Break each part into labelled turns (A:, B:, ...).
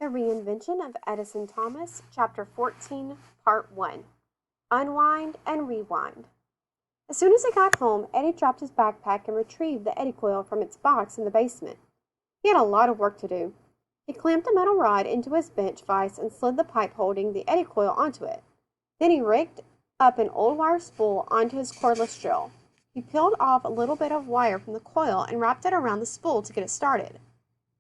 A: Reinvention of Edison Thomas, Chapter 14, Part 1. Unwind and Rewind. As soon as he got home, Eddie dropped his backpack and retrieved the eddy coil from its box in the basement. He had a lot of work to do. He clamped a metal rod into his bench vise and slid the pipe holding the eddy coil onto it. Then he rigged up an old wire spool onto his cordless drill. He peeled off a little bit of wire from the coil and wrapped it around the spool to get it started.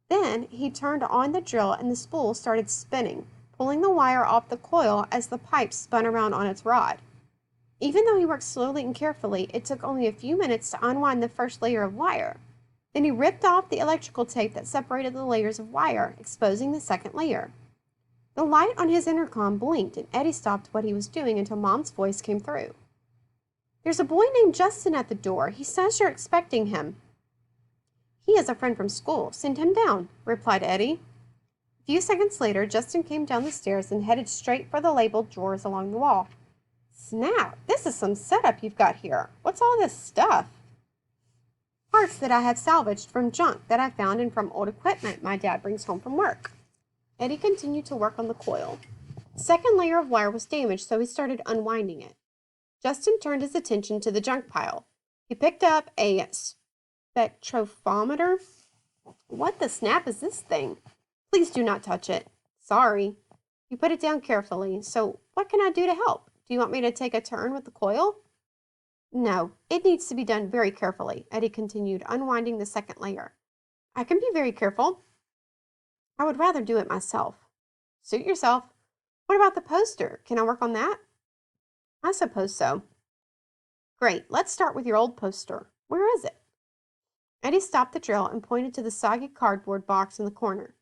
A: Then he turned on the drill and the spool started spinning, pulling the wire off the coil as the pipe spun around on its rod. Even though he worked slowly and carefully, it took only a few minutes to unwind the first layer of wire. Then he ripped off the electrical tape that separated the layers of wire, exposing the second layer. The light on his intercom blinked and Eddie stopped what he was doing until Mom's voice came through. "There's a boy named Justin at the door. He says you're expecting him." "He is a friend from school. Send him down," replied Eddie. A few seconds later, Justin came down the stairs and headed straight for the labeled drawers along the wall. "Snap! This is some setup you've got here. What's all this stuff?" "Parts that I have salvaged from junk that I found and from old equipment my dad brings home from work." Eddie continued to work on the coil. The second layer of wire was damaged, so he started unwinding it. Justin turned his attention to the junk pile. He picked up a spectrophometer. "What the snap is this thing?" "Please do not touch it." "Sorry." He put it down carefully. "So what can I do to help? Do you want me to take a turn with the coil?" "No, it needs to be done very carefully," Eddie continued, unwinding the second layer. "I can be very careful. I would rather do it myself." "Suit yourself. What about the poster? Can I work on that?" "I suppose so." "Great. Let's start with your old poster. Where is it?" Eddie stopped the drill and pointed to the soggy cardboard box in the corner.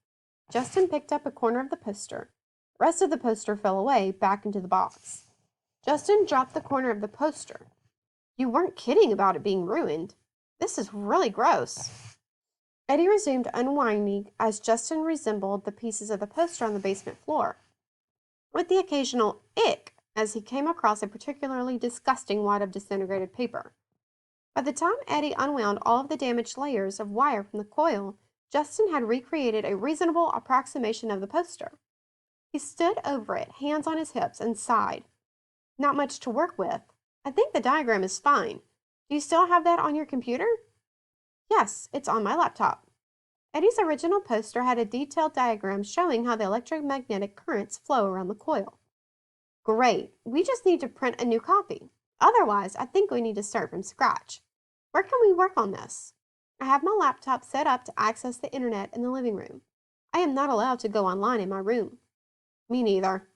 A: Justin picked up a corner of the poster. The rest of the poster fell away, back into the box. Justin dropped the corner of the poster. "You weren't kidding about it being ruined. This is really gross." Eddie resumed unwinding as Justin resembled the pieces of the poster on the basement floor, with the occasional ick as he came across a particularly disgusting wad of disintegrated paper. By the time Eddie unwound all of the damaged layers of wire from the coil, Justin had recreated a reasonable approximation of the poster. He stood over it, hands on his hips, and sighed. "Not much to work with. I think the diagram is fine. Do you still have that on your computer?" "Yes, it's on my laptop." Eddie's original poster had a detailed diagram showing how the electromagnetic currents flow around the coil. "Great. We just need to print a new copy. Otherwise, I think we need to start from scratch. Where can we work on this?" "I have my laptop set up to access the internet in the living room. I am not allowed to go online in my room." "Me neither."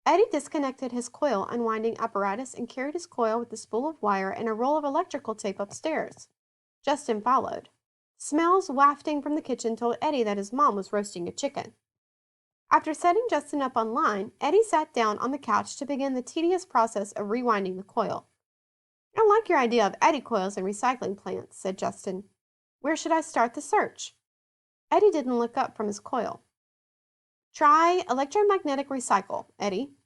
A: Eddie disconnected his coil unwinding apparatus and carried his coil with the spool of wire and a roll of electrical tape upstairs. Justin followed. Smells wafting from the kitchen told Eddie that his mom was roasting a chicken. After setting Justin up online, Eddie sat down on the couch to begin the tedious process of rewinding the coil. "I like your idea of eddy coils and recycling plants," said Justin. "Where should I start the search?" Eddie didn't look up from his coil. "Try electromagnetic recycle, Eddie."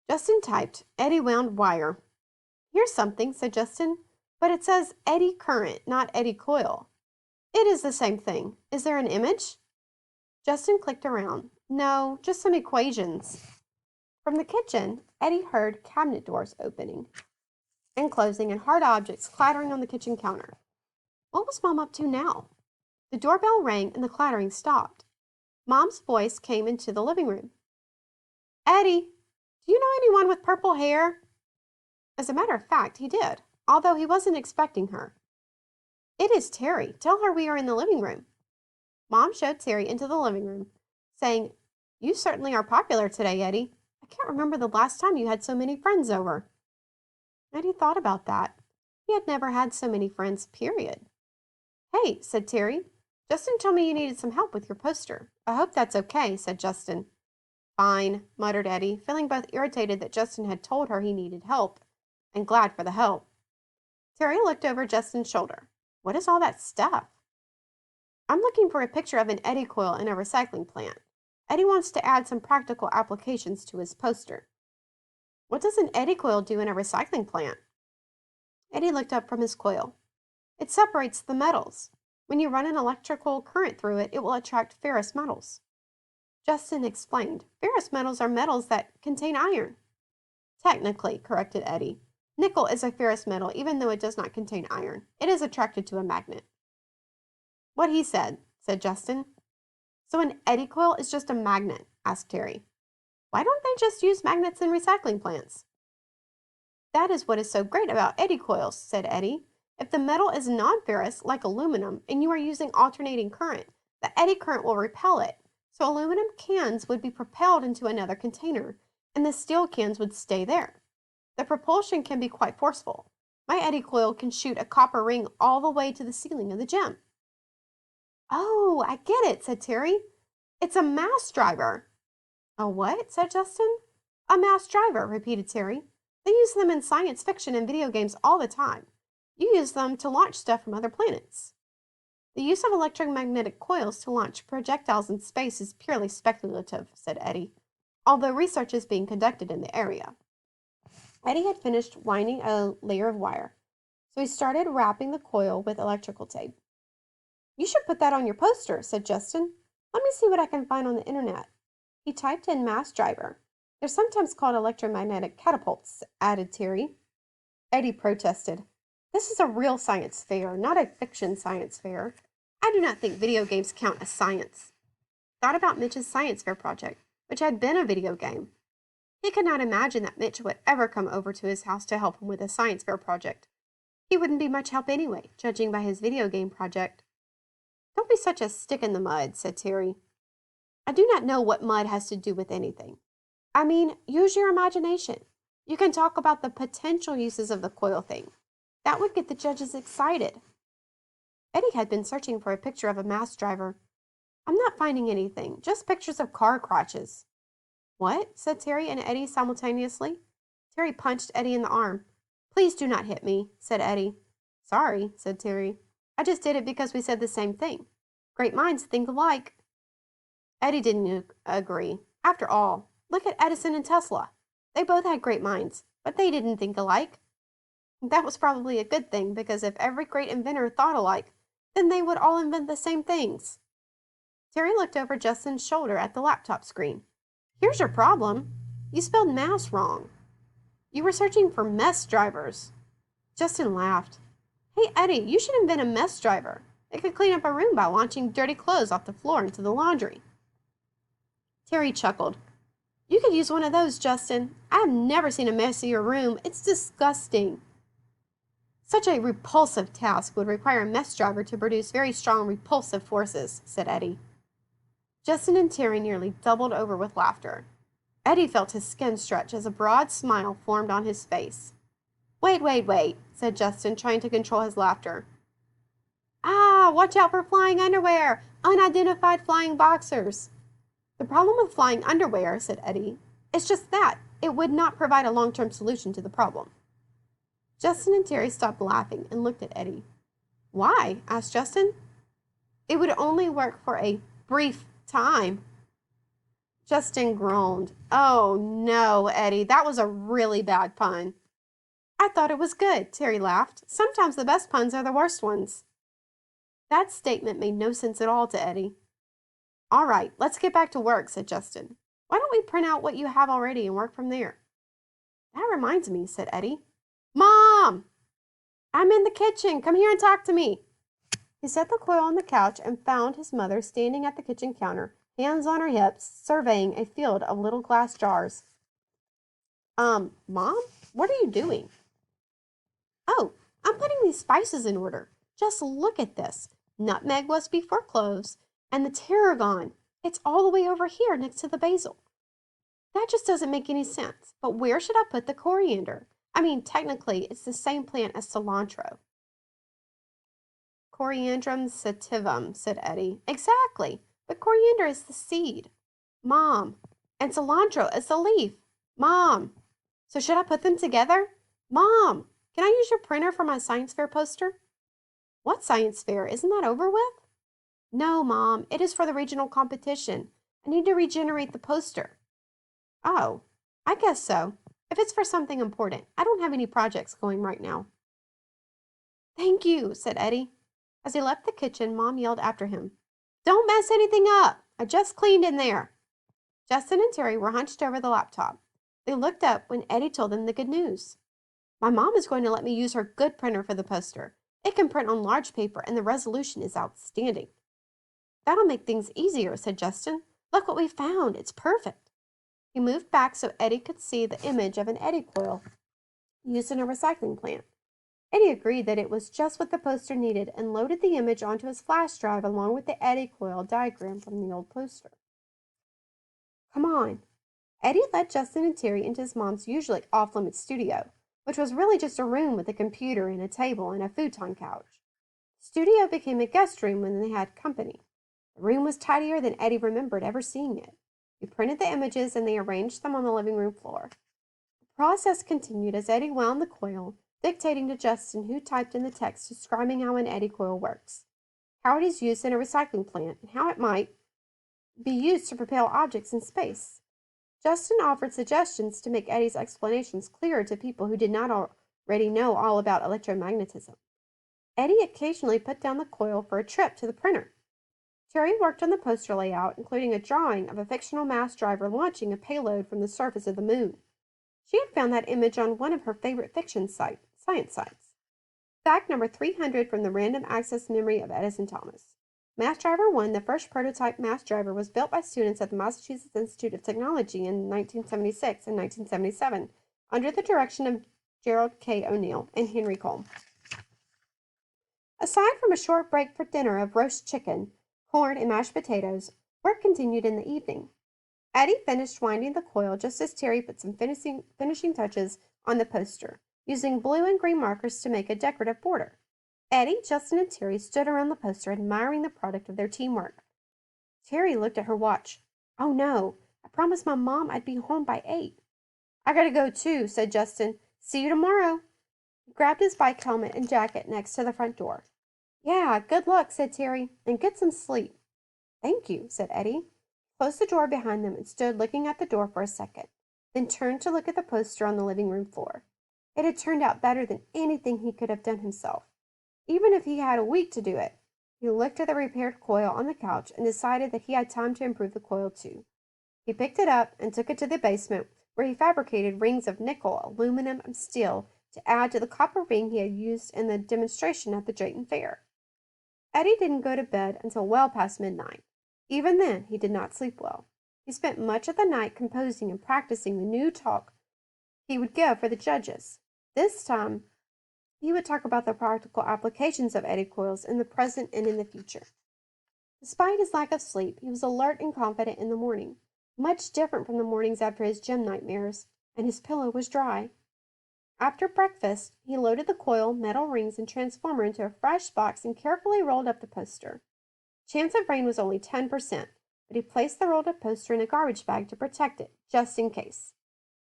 A: Justin typed. Eddie wound wire. "Here's something," said Justin, "but it says eddy current, not eddy coil." "It is the same thing. Is there an image?" Justin clicked around. "No, just some equations." From the kitchen, Eddie heard cabinet doors opening and closing and hard objects clattering on the kitchen counter. What was Mom up to now? The doorbell rang and the clattering stopped. Mom's voice came into the living room. "Eddie, do you know anyone with purple hair?" As a matter of fact, he did, although he wasn't expecting her. "It is Terry. Tell her we are in the living room." Mom showed Terry into the living room, saying, "You certainly are popular today, Eddie. I can't remember the last time you had so many friends over." Eddie thought about that. He had never had so many friends, period. "Hey," said Terry, "Justin told me you needed some help with your poster. I hope that's okay," said Justin. "Fine," muttered Eddie, feeling both irritated that Justin had told her he needed help and glad for the help. Terry looked over Justin's shoulder. "What is all that stuff?" "I'm looking for a picture of an eddy coil in a recycling plant. Eddie wants to add some practical applications to his poster." "What does an eddy coil do in a recycling plant?" Eddie looked up from his coil. "It separates the metals. When you run an electrical current through it, it will attract ferrous metals. Justin explained. Ferrous metals are metals that contain iron. Technically, corrected Eddie. Nickel is a ferrous metal even though it does not contain iron. It is attracted to a magnet. What he said Justin. So an eddy coil is just a magnet? Asked Terry. Why don't they just use magnets in recycling plants? That is what is so great about eddy coils, said Eddie. If the metal is non-ferrous, like aluminum, and you are using alternating current, the eddy current will repel it. So aluminum cans would be propelled into another container, and the steel cans would stay there. The propulsion can be quite forceful. My eddy coil can shoot a copper ring all the way to the ceiling of the gym. Oh, I get it, said Terry. It's a mass driver. A what? Said Justin. A mass driver, repeated Terry. They use them in science fiction and video games all the time. You use them to launch stuff from other planets. The use of electromagnetic coils to launch projectiles in space is purely speculative, said Eddie, although research is being conducted in the area. Eddie had finished winding a layer of wire, so he started wrapping the coil with electrical tape. You should put that on your poster, said Justin. Let me see what I can find on the internet. He typed in mass driver. They're sometimes called electromagnetic catapults, added Terry. Eddie protested. This is a real science fair, not a fiction science fair. I do not think video games count as science. Thought about Mitch's science fair project, which had been a video game. He could not imagine that Mitch would ever come over to his house to help him with a science fair project. He wouldn't be much help anyway, judging by his video game project. Don't be such a stick in the mud, said Terry. I do not know what mud has to do with anything. I mean, use your imagination. You can talk about the potential uses of the coil thing. That would get the judges excited. Eddie had been searching for a picture of a mass driver. I'm not finding anything, just pictures of car crotches. What? Said Terry and Eddie simultaneously. Terry punched Eddie in the arm. Please do not hit me, said Eddie. Sorry, said Terry. I just did it because we said the same thing. Great minds think alike. Eddie didn't agree. After all, look at Edison and Tesla. They both had great minds, but they didn't think alike. That was probably a good thing, because if every great inventor thought alike, then they would all invent the same things. Terry looked over Justin's shoulder at the laptop screen. Here's your problem. You spelled mass wrong. You were searching for mess drivers. Justin laughed. Hey, Eddie, you should invent a mess driver. It could clean up a room by launching dirty clothes off the floor into the laundry. Terry chuckled. You could use one of those, Justin. I have never seen a messier room. It's disgusting. Such a repulsive task would require a mess driver to produce very strong repulsive forces, said Eddie. Justin and Terry nearly doubled over with laughter. Eddie felt his skin stretch as a broad smile formed on his face. Wait, said Justin, trying to control his laughter. Ah, watch out for flying underwear! Unidentified flying boxers! The problem with flying underwear, said Eddie, is just that. It would not provide a long-term solution to the problem. Justin and Terry stopped laughing and looked at Eddie. Why? Asked Justin. It would only work for a brief time. Justin groaned. Oh no, Eddie, that was a really bad pun. I thought it was good, Terry laughed. Sometimes the best puns are the worst ones. That statement made no sense at all to Eddie. All right, let's get back to work, said Justin. Why don't we print out what you have already and work from there? That reminds me, said Eddie. Mom! I'm in the kitchen. Come here and talk to me. He set the coil on the couch and found his mother standing at the kitchen counter, hands on her hips, surveying a field of little glass jars. Mom? What are you doing? Oh, I'm putting these spices in order. Just look at this. Nutmeg was before cloves, and the tarragon. It's all the way over here next to the basil. That just doesn't make any sense. But where should I put the coriander? I mean, technically, it's the same plant as cilantro. Coriandrum sativum, said Eddie. Exactly. But coriander is the seed. Mom. And cilantro is the leaf. Mom. So should I put them together? Mom. Can I use your printer for my science fair poster? What science fair? Isn't that over with? No, Mom. It is for the regional competition. I need to regenerate the poster. Oh, I guess so. If it's for something important, I don't have any projects going right now. Thank you, said Eddie. As he left the kitchen, Mom yelled after him. Don't mess anything up. I just cleaned in there. Justin and Terry were hunched over the laptop. They looked up when Eddie told them the good news. My mom is going to let me use her good printer for the poster. It can print on large paper and the resolution is outstanding. That'll make things easier, said Justin. Look what we found. It's perfect. He moved back so Eddie could see the image of an eddy coil used in a recycling plant. Eddie agreed that it was just what the poster needed and loaded the image onto his flash drive along with the eddy coil diagram from the old poster. Come on. Eddie led Justin and Terry into his mom's usually off-limits studio, which was really just a room with a computer and a table and a futon couch. The studio became a guest room when they had company. The room was tidier than Eddie remembered ever seeing it. He printed the images and they arranged them on the living room floor. The process continued as Eddie wound the coil, dictating to Justin, who typed in the text describing how an eddy coil works, how it is used in a recycling plant, and how it might be used to propel objects in space. Justin offered suggestions to make Eddie's explanations clearer to people who did not already know all about electromagnetism. Eddie occasionally put down the coil for a trip to the printer. Terry worked on the poster layout, including a drawing of a fictional mass driver launching a payload from the surface of the moon. She had found that image on one of her favorite fiction science sites. Fact number 300 from the Random Access Memory of Edison Thomas. Mass Driver 1, the first prototype mass driver, was built by students at the Massachusetts Institute of Technology in 1976 and 1977 under the direction of Gerald K. O'Neill and Henry Cole. Aside from a short break for dinner of roast chicken, corn, and mashed potatoes, work continued in the evening. Eddie finished winding the coil just as Terry put some finishing touches on the poster, using blue and green markers to make a decorative border. Eddie, Justin, and Terry stood around the poster admiring the product of their teamwork. Terry looked at her watch. Oh no, I promised my mom I'd be home by 8. I gotta go too, said Justin. See you tomorrow. He grabbed his bike helmet and jacket next to the front door. Yeah, good luck, said Terry, and get some sleep. Thank you, said Eddie. He closed the door behind them and stood looking at the door for a second, then turned to look at the poster on the living room floor. It had turned out better than anything he could have done himself, even if he had a week to do it. He looked at the repaired coil on the couch and decided that he had time to improve the coil too. He picked it up and took it to the basement, where he fabricated rings of nickel, aluminum, and steel to add to the copper ring he had used in the demonstration at the Drayton Fair. Eddie didn't go to bed until well past midnight. Even then, he did not sleep well. He spent much of the night composing and practicing the new talk he would give for the judges. This time, he would talk about the practical applications of eddy coils in the present and in the future. Despite his lack of sleep, he was alert and confident in the morning, much different from the mornings after his gym nightmares, and his pillow was dry. After breakfast, he loaded the coil, metal rings, and transformer into a fresh box and carefully rolled up the poster. Chance of rain was only 10%, but he placed the rolled up poster in a garbage bag to protect it, just in case.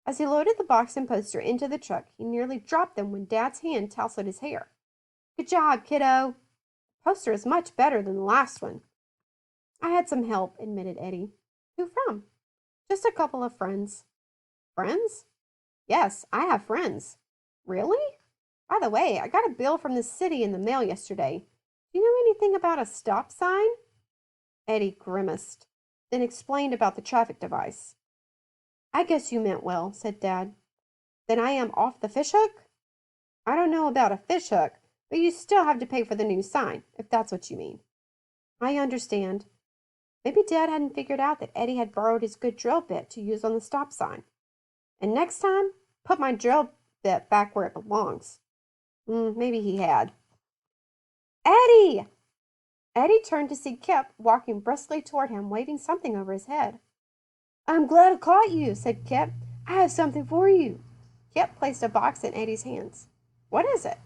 A: As he loaded the box and poster into the truck, he nearly dropped them when Dad's hand tousled his hair. Good job, kiddo. The poster is much better than the last one. I had some help, admitted Eddie. Who from? Just a couple of friends. Friends? Yes, I have friends. Really? By the way, I got a bill from the city in the mail yesterday. Do you know anything about a stop sign? Eddie grimaced, then explained about the traffic device. I guess you meant well, said Dad. Then I am off the fishhook? I don't know about a fishhook, but you still have to pay for the new sign, if that's what you mean. I understand. Maybe Dad hadn't figured out that Eddie had borrowed his good drill bit to use on the stop sign. And next time, put my drill bit back where it belongs. Maybe he had. Eddie! Eddie turned to see Kip walking briskly toward him, waving something over his head. I'm glad I caught you, said Kip. I have something for you. Kip placed a box in Eddie's hands. What is it?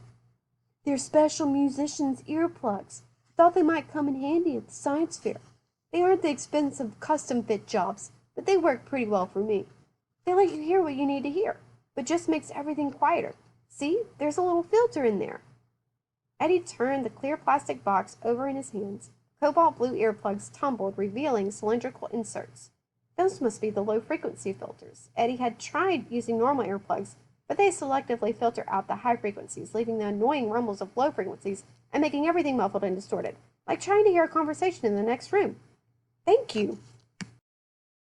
A: They're special musicians' earplugs. Thought they might come in handy at the science fair. They aren't the expensive custom-fit jobs, but they work pretty well for me. They let you hear what you need to hear, but just makes everything quieter. See, there's a little filter in there. Eddie turned the clear plastic box over in his hands. Cobalt blue earplugs tumbled, revealing cylindrical inserts. Those must be the low-frequency filters. Eddie had tried using normal earplugs, but they selectively filter out the high frequencies, leaving the annoying rumbles of low frequencies and making everything muffled and distorted, like trying to hear a conversation in the next room. Thank you.